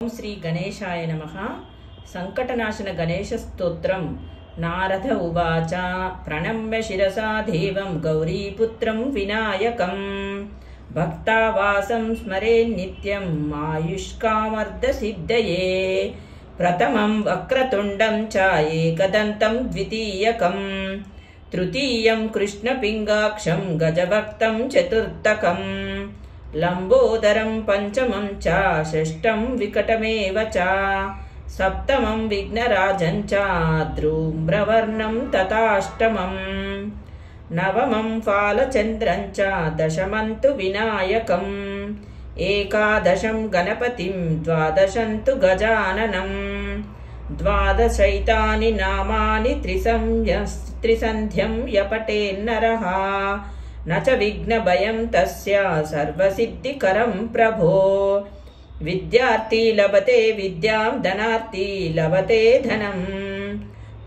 श्री गणेशाय नमः। संकटनाशन गणेश स्तोत्रम। नारद उवाच प्रणम्य शिरसा देवं गौरीपुत्रं विनायकं भक्तावासं स्मरे नित्यं आयुष्कामर्धसिद्धये। प्रथमं वक्रतुण्डं च एकदन्तं द्वितीयकं तृतीयं कृष्णपिङ्गाक्षं गजभक्तं चतुर्थकं लंबोदरं पंचमं च षष्ठं विकटमेव च सप्तमं विघ्नराजं च धूम्रवर्णं तथाष्टमं नवमं फालचन्द्रं च दशमं तु विनायकम् एकादशं गणपतिं द्वादशं तु गजाननं द्वादशैतानि नामानि त्रिसन्ध्यं यपठेन्नरः न च विघ्नभयं तस्य सर्वसिद्धिकरं प्रभो। विद्यार्थी लभते विद्यां धनार्थी लभते धनं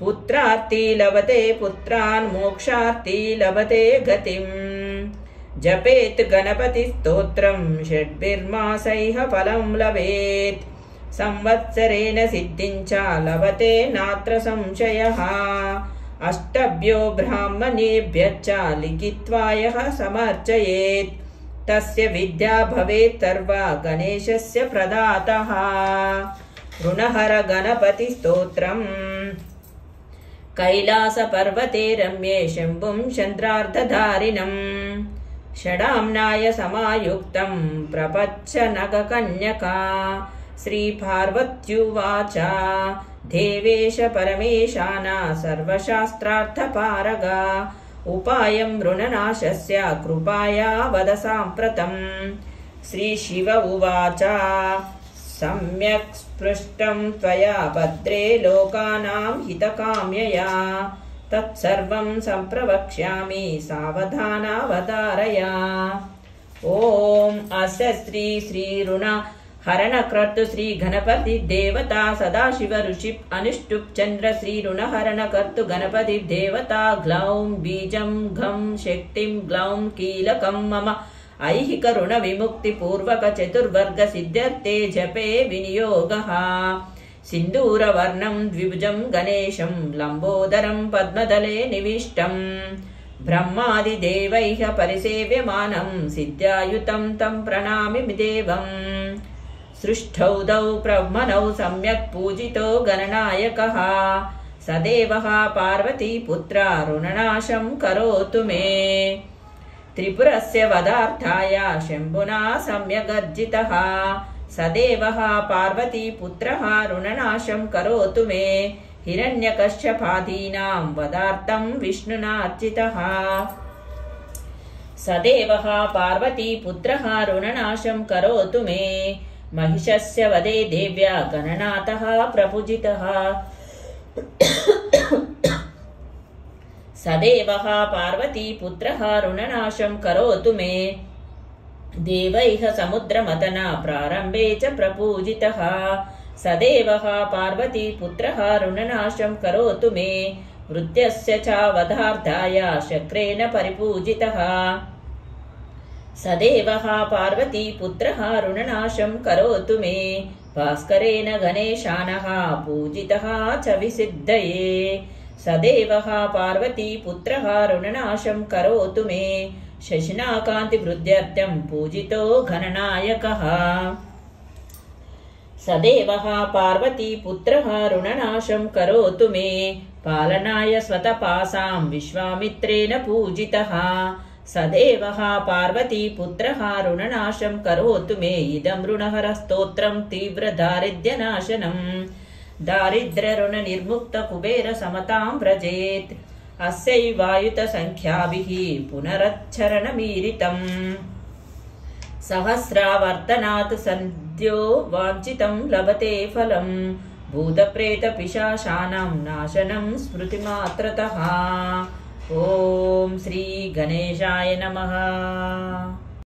पुत्रार्थी लभते पुत्रान् मोक्षार्थी लभते गतिं। जपेत् गणपति स्तोत्रं षड्भिर्मासैः फलं लभेत् संवत्सरेण सिद्धिं च लभते नात्र संशयः। अष्टभ्यो ब्राह्मणेभ्यश्च लिखित्वा यः समर्चयेत् तस्य विद्या भवेत् सर्वा गणेशस्य प्रदातः। ऋणहर गणपति स्तोत्रम्। कैलासपर्वते रम्ये शम्भुं चन्द्रार्धधारिणं षडाम्नाय समायुक्तं प्रपच्छ नगकन्यका। श्रीपार्वत्युवाच देवेश परमेशाना सर्वशास्त्रार्थपारगा उपायं ऋणनाशस्य कृपया वद साम्प्रतं। श्रीशिव उवाच सम्यक् स्पृष्टं त्वया भद्रे लोकानां हितकाम्यया तत्सर्वं सम्प्रवक्ष्यामि सावधानावधारय। ॐ अस्य श्री ऋण हरणकर्तु श्री गणपति देवता सदाशिव ऋषि अनुष्टुप चंद्र श्री ऋण हरणकर्तु गणपति देवता ग्लौं बीजं घं शक्तिं ग्लौं कीलकं मम ऐहिक ऋण विमुक्ति पूर्वक चतुर्वर्ग सिद्ध्यर्थे जपे विनियोगः। सिन्दूरवर्णं द्विभुजं गणेशं लंबोदरं पद्मदले निविष्टं ब्रह्मादिदेवैः परिसेव्यमानं सिद्ध्यायुतं तं प्रणमामि देवम्। सृष्टौ दौ ब्रह्मणौ सम्यक् पूजितो गणनायकः सदेवः पार्वतीपुत्र ऋणनाशं करोतु मे। त्रिपुरस्य वधार्थाय शम्भुना सम्यगर्जितः सदेवः पार्वतीपुत्रः ऋणनाशं करोतु मे। हिरण्यकश्यपादीनां वधार्थं विष्णुना अर्चितः सदेवः पार्वतीपुत्रः ऋणनाशं करोतु मे। महिषस्य वधे देव्या गणनाथः प्रपूजितः सदेवः पार्वतीपुत्रः ऋणनाशं करोतु मे। देवैः समुद्रमथन प्रारम्भे च प्रपूजितः सदेवः पार्वतीपुत्रः ऋणनाशं करोतु मे। वृत्यस्य च वधार्थाय शक्रेण परिपूजितः सदेवः पार्वतीपुत्रः ऋणनाशं करोतु मे। भास्करेण गणेशानः पूजितः च विसिद्धये सदेवः पार्वतीपुत्रः ऋणनाशं करोतु मे। शशिनाकान्तिवृद्ध्यर्थं पूजितो गणनायकः सदेवः पार्वतीपुत्रः ऋणनाशं करोतु मे। पालनाय स्वतपासां विश्वामित्रेण पूजितः सदेवः पार्वतीपुत्रः ऋणनाशं करोतु मे। इदं ऋणहर स्तोत्रं तीव्रदारिद्र्यनाशनं दारिद्र्यऋणनिर्मुक्त कुबेर समतां व्रजेत्। अस्यैवायुतसंख्याभिः पुनरच्चरणमीरितम् सहस्रावर्तनात् सद्यो वाञ्छितं लभते फलम् भूतप्रेतपिशाचानां नाशनं स्मृतिमात्रतः। ॐ श्री गणेशाय नमः।